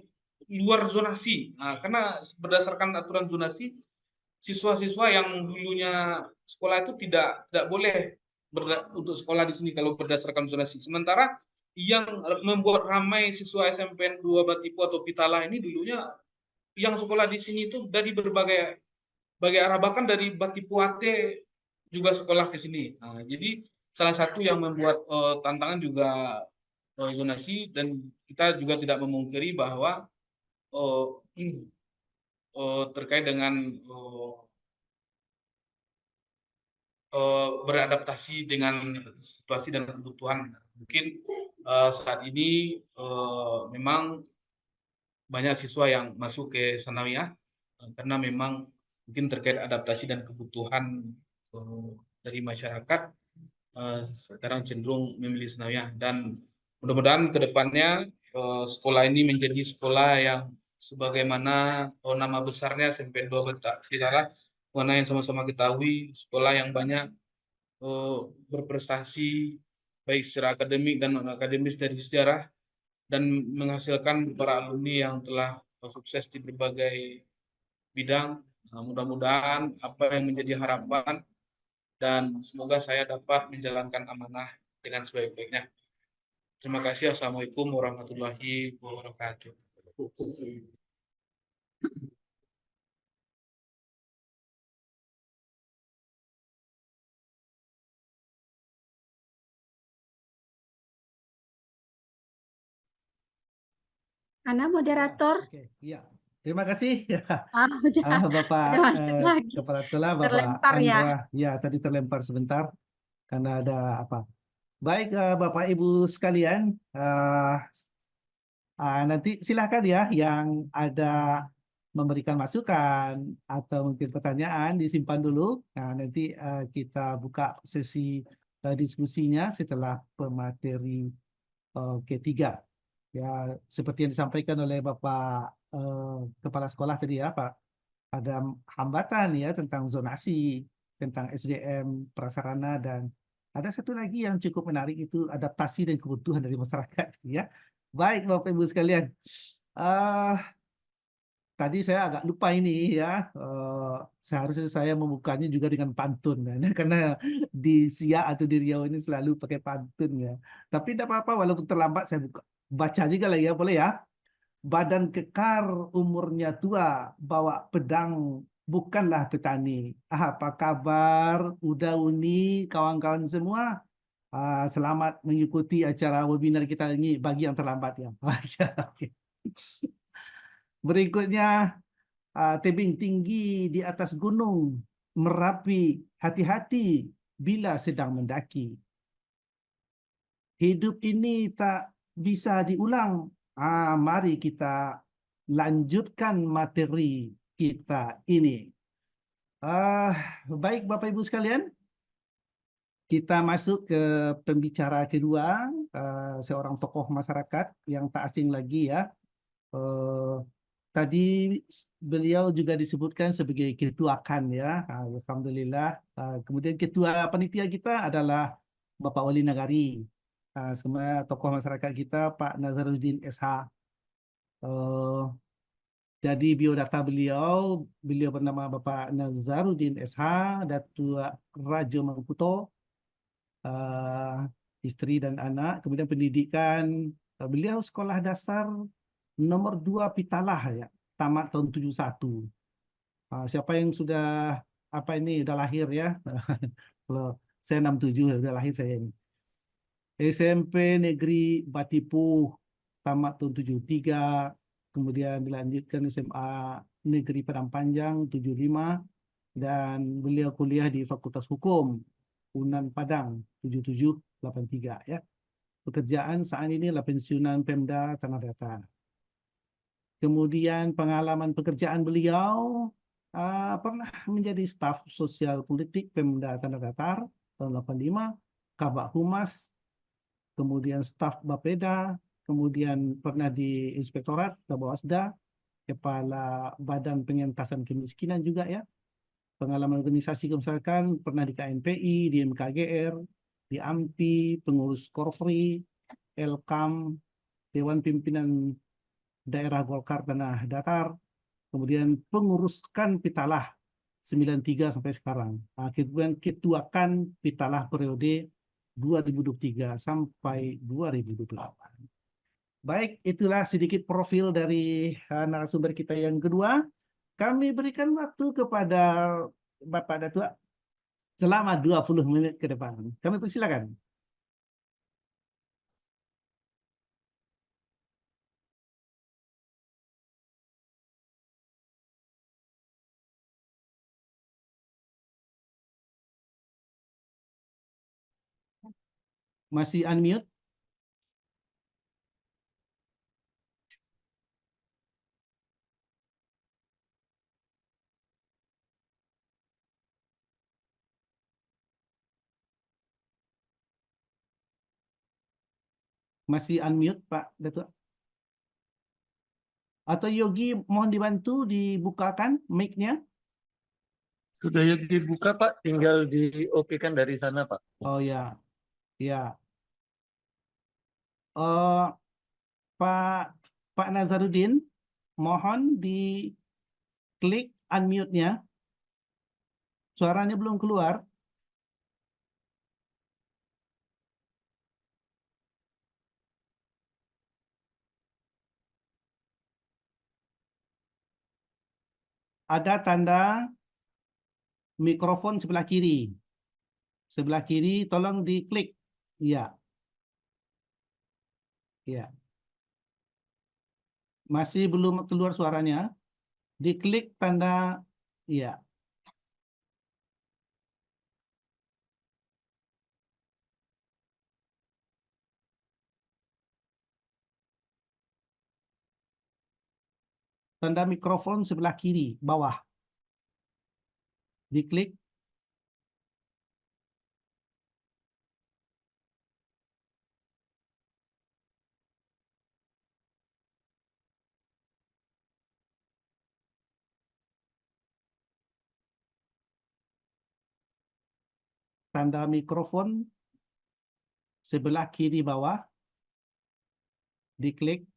luar zonasi. Karena berdasarkan aturan zonasi, siswa-siswa yang dulunya sekolah itu tidak boleh untuk sekolah di sini kalau berdasarkan zonasi. Sementara yang membuat ramai siswa SMPN 2 Batipu atau Pitala ini dulunya yang sekolah di sini itu dari berbagai arah, bahkan dari Batipu Ate juga sekolah ke sini. Jadi salah satu yang membuat tantangan juga zonasi, dan kita juga tidak memungkiri bahwa terkait dengan beradaptasi dengan situasi dan kebutuhan. Mungkin saat ini memang banyak siswa yang masuk ke sanawiyah karena memang mungkin terkait adaptasi dan kebutuhan dari masyarakat sekarang cenderung memilih sanawiyah, dan mudah-mudahan ke depannya sekolah ini menjadi sekolah yang sebagaimana nama besarnya SMPN 2 Batipu, mana yang sama-sama ketahui sekolah yang banyak berprestasi baik secara akademik dan non-akademis dari sejarah, dan menghasilkan para alumni yang telah sukses di berbagai bidang. Mudah-mudahan apa yang menjadi harapan, dan semoga saya dapat menjalankan amanah dengan sebaik-baiknya. Terima kasih. Assalamualaikum warahmatullahi wabarakatuh. Ana moderator. Oke, iya. Terima kasih ya, Bapak udah masuk lagi. Kepala Sekolah, Bapak Terlempar ya. Andra. Ya, tadi terlempar sebentar karena ada Baik, Bapak Ibu sekalian, nanti silakan ya yang ada memberikan masukan atau mungkin pertanyaan disimpan dulu. Nah, nanti kita buka sesi diskusinya setelah pemateri ketiga. Ya, seperti yang disampaikan oleh Bapak Kepala Sekolah tadi ya, Pak, ada hambatan ya tentang zonasi, tentang SDM, prasarana, dan ada satu lagi yang cukup menarik itu adaptasi dan kebutuhan dari masyarakat ya. Baik Bapak Ibu sekalian, eh tadi saya agak lupa ini ya. Seharusnya saya membukanya juga dengan pantun ya. Karena di Siak atau di Riau ini selalu pakai pantun ya. Tapi tidak apa-apa walaupun terlambat saya baca juga lah ya, boleh ya. Badan kekar umurnya tua, bawa pedang bukanlah petani. Apa kabar Uda Uni, kawan-kawan semua? Selamat mengikuti acara webinar kita ini bagi yang terlambat ya. Oke. Berikutnya, tebing tinggi di atas gunung, Merapi, hati-hati bila sedang mendaki. Hidup ini tak bisa diulang. Mari kita lanjutkan materi kita ini. Baik Bapak Ibu sekalian, kita masuk ke pembicara kedua, seorang tokoh masyarakat yang tak asing lagi ya. Tadi beliau juga disebutkan sebagai ketuakan ya, alhamdulillah. Kemudian ketua panitia kita adalah Bapak Wali Nagari. Semua tokoh masyarakat kita Pak Nazaruddin SH. Jadi biodata beliau bernama Bapak Nazaruddin SH, Datuk Rajo Mangkuto, istri dan anak. Kemudian pendidikan, beliau sekolah dasar nomor 2 Pitalah ya, tamat tahun 71. Siapa yang sudah udah lahir ya? Kalau saya 67 udah lahir saya ini. SMP Negeri Batipuh tamat tahun 73, kemudian dilanjutkan SMA Negeri Padang Panjang 75, dan beliau kuliah di Fakultas Hukum Unan Padang 7783 ya. Pekerjaan saat ini adalah pensiunan Pemda Tanah Datar. Kemudian pengalaman pekerjaan beliau pernah menjadi staf sosial politik Pemda Tanah Datar tahun 85, Kabak Humas, kemudian staf Bapeda, kemudian pernah di Inspektorat Kabawasda, Kepala Badan Pengentasan Kemiskinan juga ya. Pengalaman organisasi kemasyarakatan pernah di KNPI, di MKGR, di AMPI, pengurus Korpri, Elkam, Dewan Pimpinan Daerah Golkar Tanah Datar, kemudian penguruskan Pitalah 93 sampai sekarang. Kemudian ketuakan Pitalah periode 2023 sampai 2028. Baik, itulah sedikit profil dari narasumber kita yang kedua. Kami berikan waktu kepada Bapak Datuk selama 20 menit ke depan. Kami persilakan. Masih unmute? Masih unmute, Pak Datuk? Atau Yogi mohon dibantu dibukakan mic-nya? Sudah dibuka Pak, tinggal di-oke-kan dari sana Pak. Oh ya, ya. Pak Nazaruddin, mohon di-klik unmute-nya. Suaranya belum keluar. Ada tanda mikrofon sebelah kiri. Sebelah kiri tolong diklik. Iya. Iya. Masih belum keluar suaranya. Diklik tanda iya. tanda mikrofon sebelah kiri bawah. Diklik. Tanda mikrofon sebelah kiri bawah. Diklik.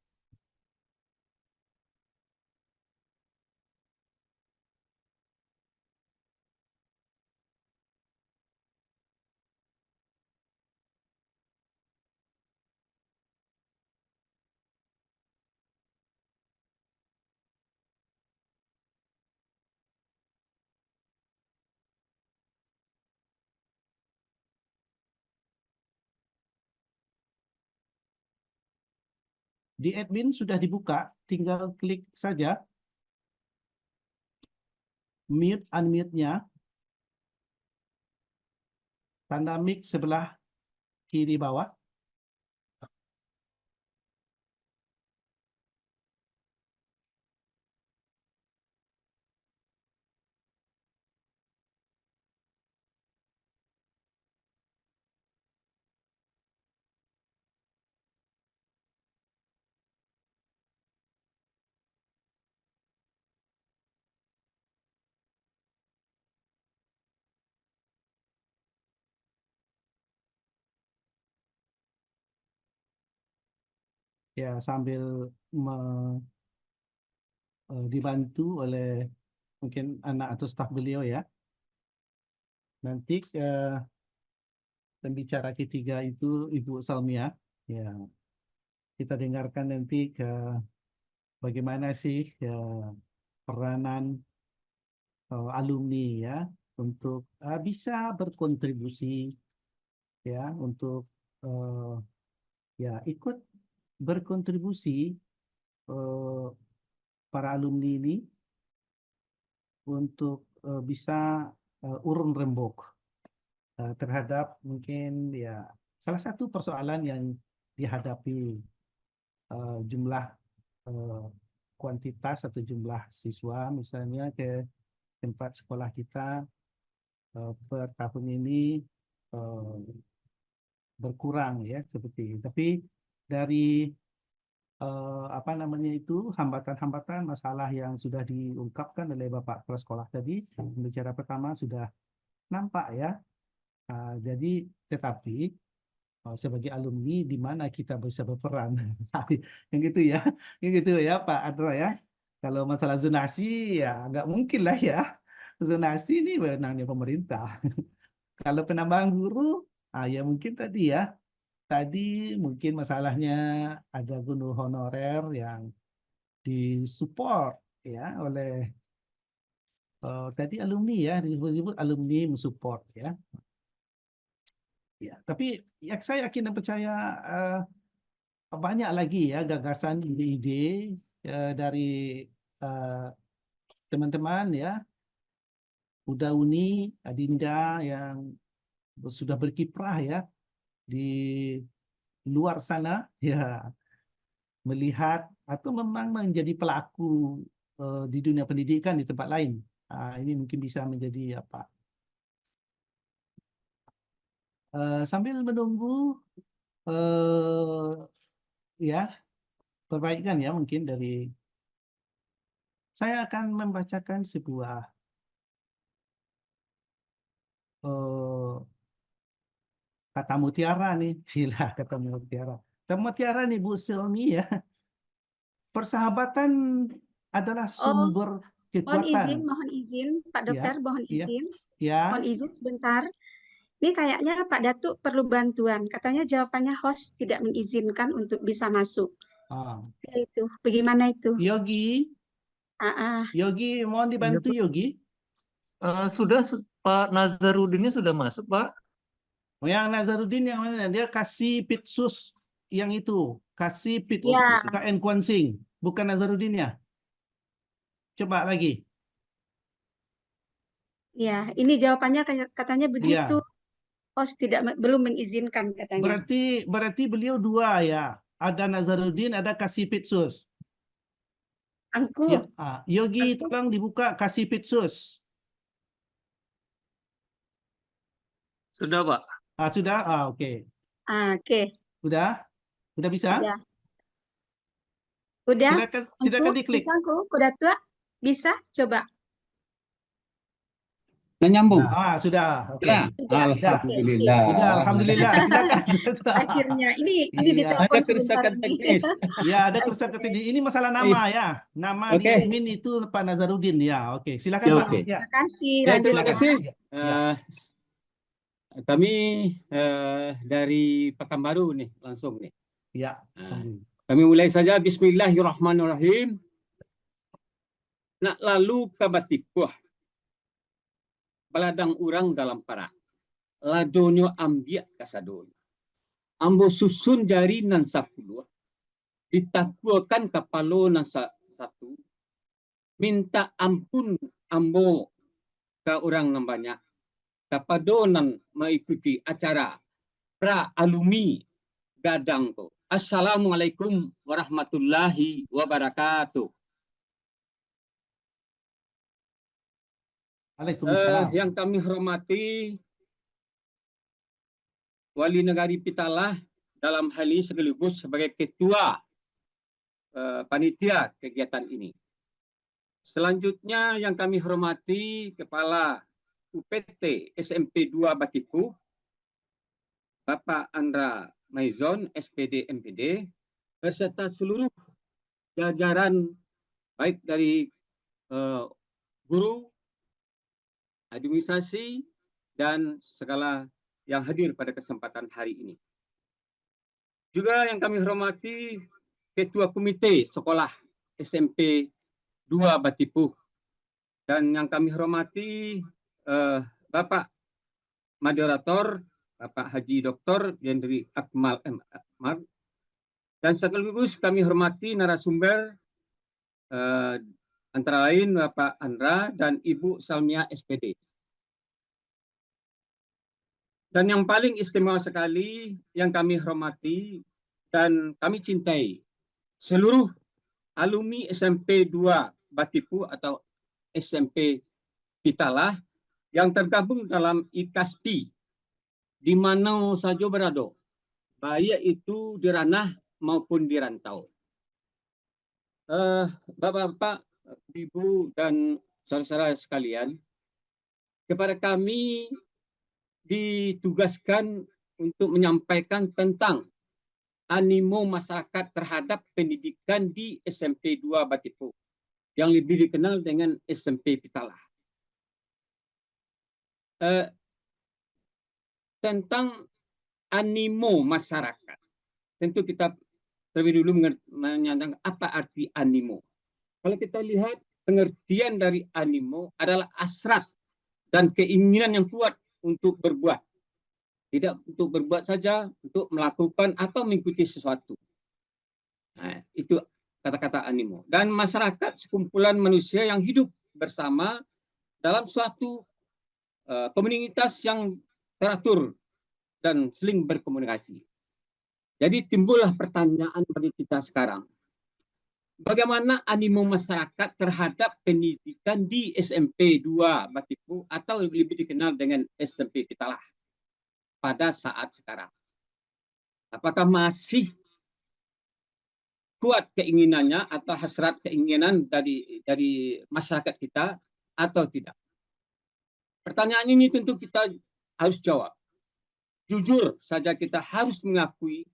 Di admin sudah dibuka, tinggal klik saja mute unmute-nya, tanda mic sebelah kiri bawah. Ya, sambil dibantu oleh mungkin anak atau staf beliau ya. Nanti pembicara ketiga itu Ibu Salmia. Ya, kita dengarkan nanti bagaimana sih ya, peranan alumni ya untuk bisa berkontribusi ya untuk ya ikut berkontribusi para alumni ini untuk bisa urun rembuk terhadap mungkin ya salah satu persoalan yang dihadapi jumlah kuantitas atau jumlah siswa misalnya ke tempat sekolah kita per tahun ini berkurang ya seperti ini. Tapi dari apa namanya itu hambatan-hambatan masalah yang sudah diungkapkan oleh Bapak Kepala Sekolah tadi, pembicara pertama sudah nampak ya. Jadi tetapi sebagai alumni di mana kita bisa berperan, yang gitu ya, yang gitu ya Pak Adro ya. Kalau masalah zonasi ya nggak mungkin lah ya, zonasi ini wewenangnya pemerintah. Kalau penambahan guru, ya mungkin tadi ya, tadi mungkin masalahnya ada guru honorer yang disupport ya oleh tadi alumni ya, disebut alumni mensupport ya. Ya, tapi ya saya yakin dan percaya banyak lagi ya gagasan ide-ide dari teman-teman ya, Uda Uni, Adinda yang sudah berkiprah ya di luar sana ya, melihat atau memang menjadi pelaku di dunia pendidikan di tempat lain. Ini mungkin bisa menjadi apa? Sambil menunggu ya perbaikan ya mungkin dari saya akan membacakan sebuah kata mutiara nih, sila kata mutiara. Kata mutiara nih Bu Silmi ya. Persahabatan adalah sumber kekuatan. Mohon izin, Pak Ya, Dokter, mohon ya, izin. ya. Mohon izin sebentar. Ini kayaknya Pak Datuk perlu bantuan. Katanya jawabannya host tidak mengizinkan untuk bisa masuk. Itu, bagaimana itu? Yogi, Yogi, mohon dibantu Iya, Pak. Yogi. Sudah Pak Nazarudinnya sudah masuk Pak. Yang Nazarudin yang mana? Dia kasih pitsus yang itu, kasih pitsus Ya. KN Kwansing, bukan Nazarudin ya. Coba lagi. Ya, ini jawabannya katanya begitu. Iya. Host belum mengizinkan katanya. Berarti beliau dua ya. Ada Nazarudin, ada kasih pitsus. Angku, Ya, Yogi, Aku. tolong dibuka, kasih Pitsus. Sudah, Pak. Sudah? Oke. Oke, Sudah? Sudah bisa? udah. Udah, Silakan, Angku, silakan diklik. bisa Angku, udah tua? Bisa, coba. Nggak nyambung. Sudah. Oke. Ya, Sudah, oke, sip. alhamdulillah. Sudah, alhamdulillah. Silakan. Akhirnya, ini Iya. ditelepon Ada sebentar kerusakan ini. teknis. Ya, ada kerusakan Oke. teknis. Ini masalah nama ya. Nama di Oke. admin itu Pak Nazarudin ya. Oke, silakan Ya, Pak. oke. Ya. Terima kasih, Ya, lanjut terima ya. kasih. Ya. Ya. Kami dari Pekanbaru nih, langsung nih. Ya. Kami mulai saja. Bismillahirrahmanirrahim. Nak lalu kabatipuh. Baladang urang dalam para. Ladonyo ambiak kasadon. Ambo susun jari nan 10. Ditakuakan kapalo nan 1. Minta ampun ambo ke orang nan banyak. Kapadonan mengikuti acara pra alumi gadang ko. Assalamualaikum warahmatullahi wabarakatuh. Waalaikumsalam. Yang kami hormati Wali Negari Pitalah dalam hal ini sekaligus sebagai ketua panitia kegiatan ini. Selanjutnya yang kami hormati Kepala UPT SMP 2 Batipu, Bapak Andra Maizon, SPD MPD, beserta seluruh jajaran baik dari guru, administrasi, dan segala yang hadir pada kesempatan hari ini. Juga yang kami hormati Ketua Komite Sekolah SMP 2 Batipu, dan yang kami hormati Bapak Moderator, Bapak Haji Dr. Yendri Akmal M. Akmal, dan sekaligus kami hormati narasumber antara lain Bapak Andra dan Ibu Salmia SPD. Dan yang paling istimewa sekali yang kami hormati dan kami cintai seluruh alumni SMP 2 Batipu atau SMP Pitalah yang tergabung dalam IKASPI di mana saja berada, baik itu di ranah maupun di rantau. Bapak-bapak, Ibu dan saudara-saudara sekalian, kepada kami ditugaskan untuk menyampaikan tentang animo masyarakat terhadap pendidikan di SMP 2 Batipu yang lebih dikenal dengan SMP Pitalah. Tentang animo masyarakat, tentu kita terlebih dulu menyandang apa arti animo. Kalau kita lihat pengertian dari animo adalah hasrat dan keinginan yang kuat untuk berbuat. Tidak untuk berbuat saja, untuk melakukan atau mengikuti sesuatu. Nah, itu kata-kata animo. Dan masyarakat sekumpulan manusia yang hidup bersama dalam suatu komunitas yang teratur dan saling berkomunikasi. Jadi timbullah pertanyaan bagi kita sekarang. Bagaimana animo masyarakat terhadap pendidikan di SMP 2 Batipu atau lebih dikenal dengan SMP Pitalah pada saat sekarang? Apakah masih kuat keinginannya atau hasrat keinginan dari masyarakat kita atau tidak? Pertanyaan ini tentu kita harus jawab. Jujur saja kita harus mengakui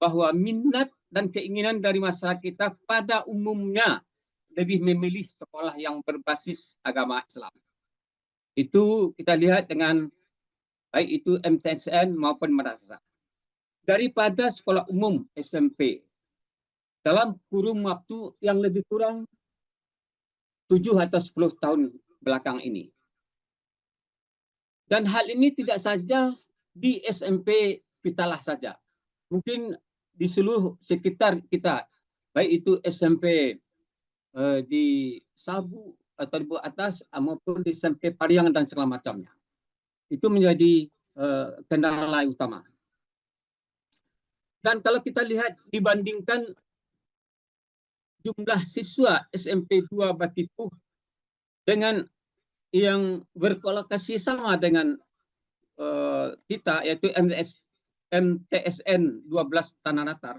bahwa minat dan keinginan dari masyarakat kita pada umumnya lebih memilih sekolah yang berbasis agama Islam. Itu kita lihat dengan baik itu MTSN maupun madrasah. Daripada sekolah umum SMP dalam kurun waktu yang lebih kurang 7 atau 10 tahun belakang ini. Dan hal ini tidak saja di SMP Pitalah saja. Mungkin di seluruh sekitar kita, baik itu SMP di Sabu atau di atas maupun di SMP Pariang dan segala macamnya. Itu menjadi kendala utama. Dan kalau kita lihat dibandingkan jumlah siswa SMP 2 Batipuh dengan yang berkolokasi sama dengan kita, yaitu MTSN 12 Tanah Datar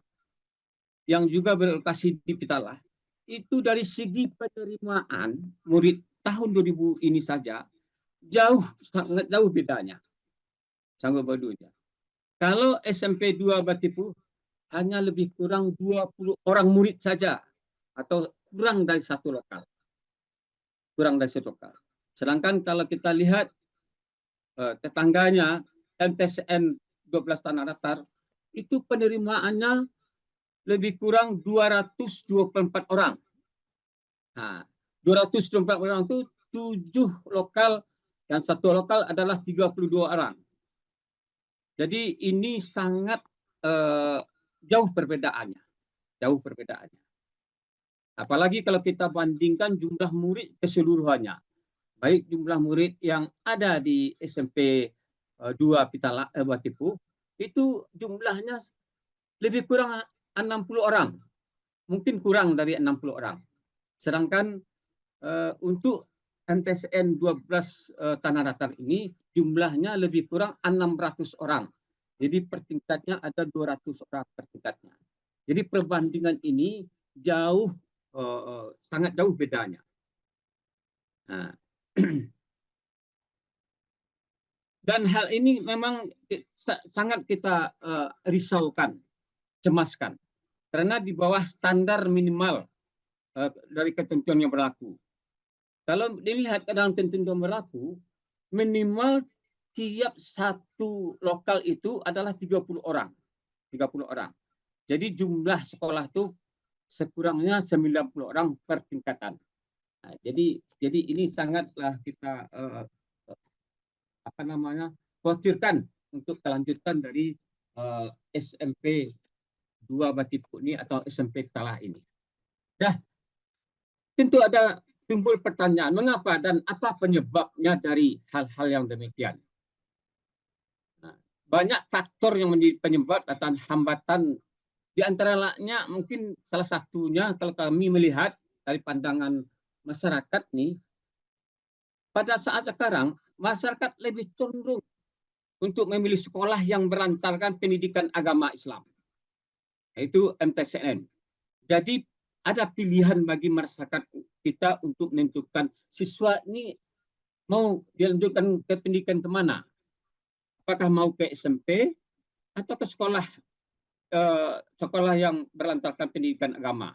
yang juga berlokasi di Pitalah, itu dari segi penerimaan murid tahun 2000 ini saja sangat jauh bedanya. Sangat berbeda. Kalau SMP 2 Batipuh hanya lebih kurang 20 orang murid saja atau kurang dari satu lokal. Kurang dari satu lokal. Sedangkan kalau kita lihat tetangganya MTSN 12 Tanah Datar itu penerimaannya lebih kurang 224 orang. Nah, 224 orang itu 7 lokal dan satu lokal adalah 32 orang. Jadi ini sangat jauh perbedaannya. Jauh perbedaannya. Apalagi kalau kita bandingkan jumlah murid keseluruhannya. Baik jumlah murid yang ada di SMP 2 Pitalah Batipuh itu jumlahnya lebih kurang 60 orang. Mungkin kurang dari 60 orang. Sedangkan untuk MTSN 12 Tanah Datar ini jumlahnya lebih kurang 600 orang. Jadi per tingkatnya ada 200 orang per tingkatnya. Jadi perbandingan ini jauh sangat jauh bedanya. Nah, dan hal ini memang sangat kita risaukan, cemaskan. Karena di bawah standar minimal dari ketentuan yang berlaku. Kalau dilihat ke dalam ketentuan berlaku, minimal tiap satu lokal itu adalah 30 orang. 30 orang. Jadi jumlah sekolah itu sekurangnya 90 orang per tingkatan. Nah, jadi ini sangatlah kita khawatirkan untuk kelanjutan dari SMP 2 Batipuh ini atau SMP Pitalah ini. Dah, tentu ada timbul pertanyaan, mengapa dan apa penyebabnya dari hal-hal yang demikian. Nah, banyak faktor yang menjadi penyebab dan hambatan. Di antaranya mungkin salah satunya kalau kami melihat dari pandangan masyarakat nih, pada saat sekarang masyarakat lebih cenderung untuk memilih sekolah yang berantarkan pendidikan agama Islam, yaitu MTSN. Jadi ada pilihan bagi masyarakat kita untuk menentukan siswa ini mau dilanjutkan ke pendidikan kemana. Apakah mau ke SMP atau ke sekolah yang berlantarkan pendidikan agama.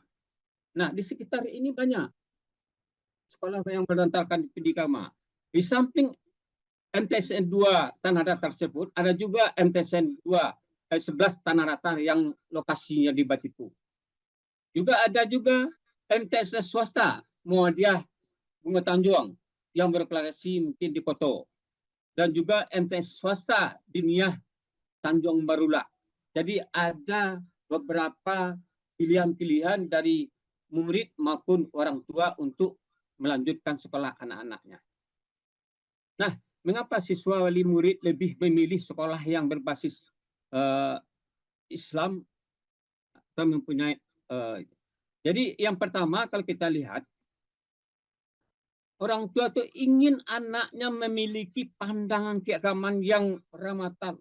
Nah, di sekitar ini banyak sekolah yang berlantarkan pendidikan agama. Di samping MTSN 2 Tanah Datar tersebut, ada juga MTSN 11 Tanah Datar yang lokasinya di Batipuh. Juga ada juga MTSN swasta Muhammadiyah Bunga Tanjung yang berlokasi mungkin di Koto. Dan juga MTS swasta Diniyah Tanjung Barulah. Jadi ada beberapa pilihan-pilihan dari murid maupun orang tua untuk melanjutkan sekolah anak-anaknya. Nah, mengapa siswa wali murid lebih memilih sekolah yang berbasis Islam atau mempunyai jadi yang pertama kalau kita lihat, orang tua itu ingin anaknya memiliki pandangan keagamaan yang rahmatan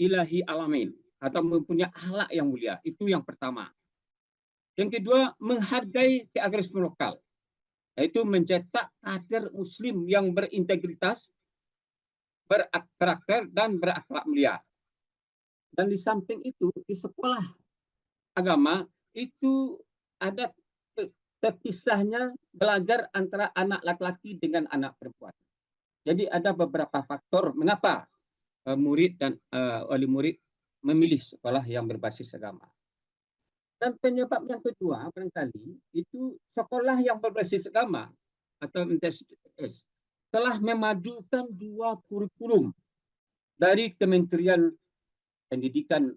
ilahi alamin atau mempunyai akhlak yang mulia. Itu yang pertama. Yang kedua, menghargai keagamaan lokal, yaitu mencetak kader muslim yang berintegritas, berkarakter dan berakhlak mulia. Dan di samping itu, di sekolah agama itu ada terpisahnya belajar antara anak laki-laki dengan anak perempuan. Jadi ada beberapa faktor mengapa murid dan wali murid memilih sekolah yang berbasis agama. Dan penyebab yang kedua barangkali itu sekolah yang berbasis agama atau MTS telah memadukan dua kurikulum dari Kementerian Pendidikan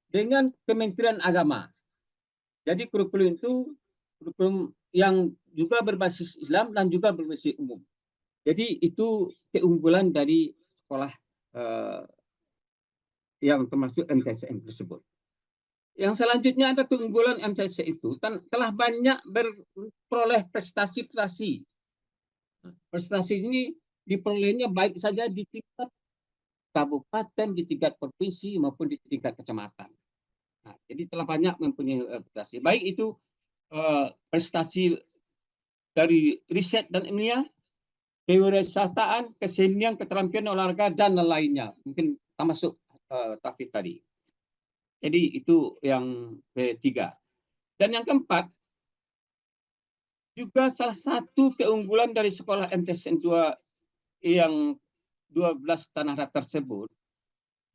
dengan Kementerian Agama. Jadi kurikulum itu kurikulum yang juga berbasis Islam dan juga berbasis umum. Jadi itu keunggulan dari sekolah yang termasuk MTSN tersebut. Yang selanjutnya ada keunggulan MTS itu telah banyak berperoleh prestasi-prestasi. Prestasi ini diperolehnya baik saja di tingkat kabupaten, di tingkat provinsi maupun di tingkat kecamatan. Nah, jadi telah banyak mempunyai prestasi. Baik itu prestasi dari riset dan ilmiah, kewirausahaan, kesenian, keterampilan olahraga dan lainnya. Mungkin termasuk Taufik tadi. Jadi itu yang ketiga. Dan yang keempat, juga salah satu keunggulan dari sekolah MTSN 2 yang 12 tanah datar tersebut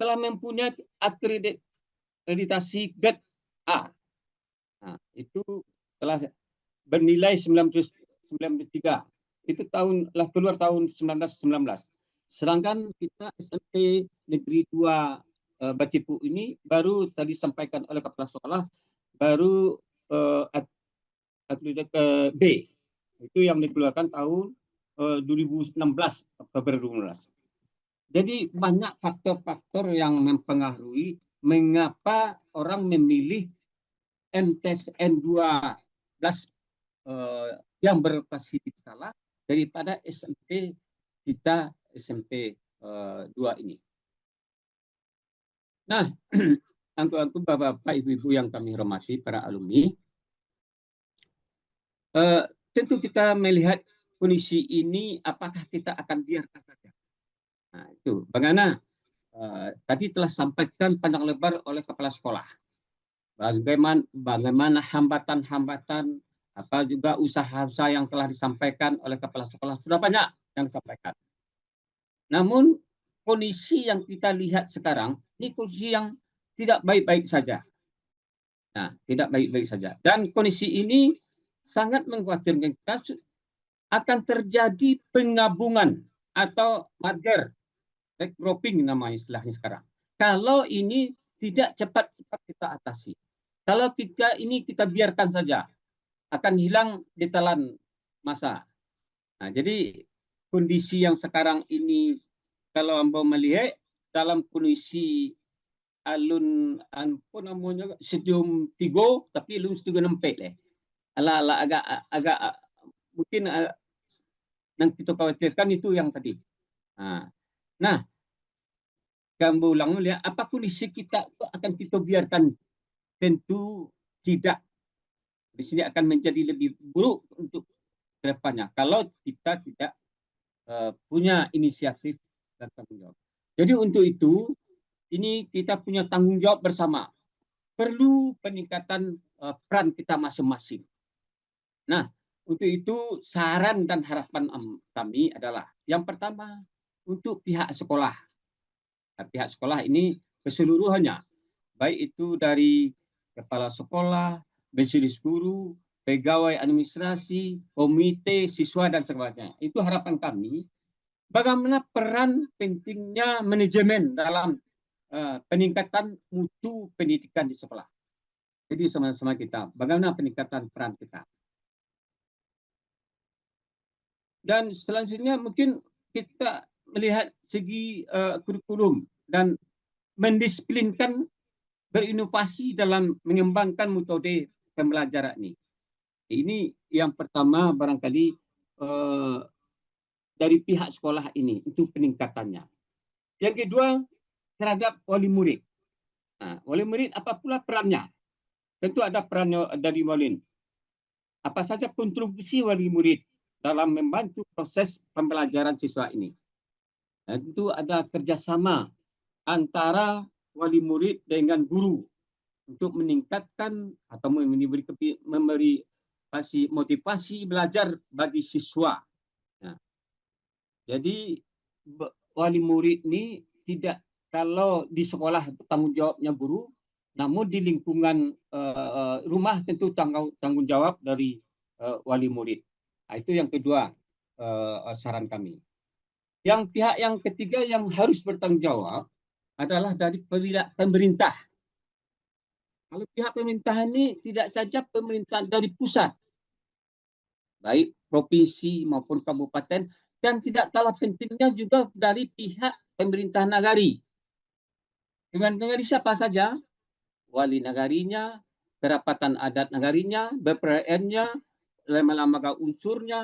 telah mempunyai akreditasi grade A. Nah, itu telah bernilai 93. Itu keluar tahun 1919. Sedangkan kita SMP Negeri 2 Batipu ini baru tadi sampaikan oleh kepala sekolah, baru B. Itu yang dikeluarkan tahun 2016, Februari 2016. Jadi banyak faktor-faktor yang mempengaruhi mengapa orang memilih MTSN 12 yang berlokasi di Salah daripada SMP kita SMP 2 ini. Nah, angku-angku Bapak-Bapak, Ibu-Ibu yang kami hormati, para alumni, tentu kita melihat kondisi ini, apakah kita akan biarkan saja? Nah, itu bagaimana tadi telah sampaikan panjang lebar oleh kepala sekolah. Bagaimana hambatan-hambatan, apa juga usaha-usaha yang telah disampaikan oleh kepala sekolah, sudah banyak yang disampaikan. Namun kondisi yang kita lihat sekarang ini kondisi yang tidak baik-baik saja. Nah, tidak baik-baik saja. Dan kondisi ini sangat mengkhawatirkan kita akan terjadi penggabungan atau merger, regrouping namanya istilahnya sekarang. Kalau ini tidak cepat-cepat kita atasi. Kalau kita biarkan saja, akan hilang di telan masa. Nah, jadi kondisi yang sekarang ini, kalau Anda melihat dalam kondisi alun apa namanya stadium 3 tapi alun stadium 4 leh. Ala agak mungkin yang kita khawatirkan itu yang tadi. Nah, kami ulang lihat apa kondisi kita akan kita biarkan, tentu tidak. Di sini akan menjadi lebih buruk untuk kedepannya kalau kita tidak punya inisiatif dan tanggung jawab. Jadi untuk itu ini kita punya tanggung jawab bersama. Perlu peningkatan peran kita masing-masing. Nah, untuk itu saran dan harapan kami adalah yang pertama untuk pihak sekolah. Nah, pihak sekolah ini keseluruhannya, baik itu dari kepala sekolah, majelis guru, pegawai administrasi, komite, siswa dan sebagainya. Itu harapan kami. Bagaimana peran pentingnya manajemen dalam peningkatan mutu pendidikan di sekolah. Jadi sama-sama kita, bagaimana peningkatan peran kita. Dan selanjutnya mungkin kita melihat segi kurikulum dan mendisiplinkan berinovasi dalam mengembangkan metode pembelajaran ini. Ini yang pertama barangkali dari pihak sekolah ini, itu peningkatannya. Yang kedua, terhadap wali murid. Nah, wali murid apa pula perannya? Tentu ada perannya dari wali. Apa saja kontribusi wali murid dalam membantu proses pembelajaran siswa ini? Dan tentu ada kerjasama antara wali murid dengan guru untuk meningkatkan atau memberi motivasi belajar bagi siswa. Nah, jadi wali murid ini tidak, kalau di sekolah tanggung jawabnya guru, namun di lingkungan rumah tentu tanggung jawab dari wali murid. Nah, itu yang kedua saran kami. Yang pihak yang ketiga yang harus bertanggung jawab adalah dari pemerintah. Kalau pihak pemerintah ini tidak saja pemerintah dari pusat, baik provinsi maupun kabupaten, dan tidak kalah pentingnya juga dari pihak pemerintah nagari. Pemerintah nagari siapa saja? wali nagarinya, kerapatan adat nagarinya, BPRN-nya, lembaga unsurnya,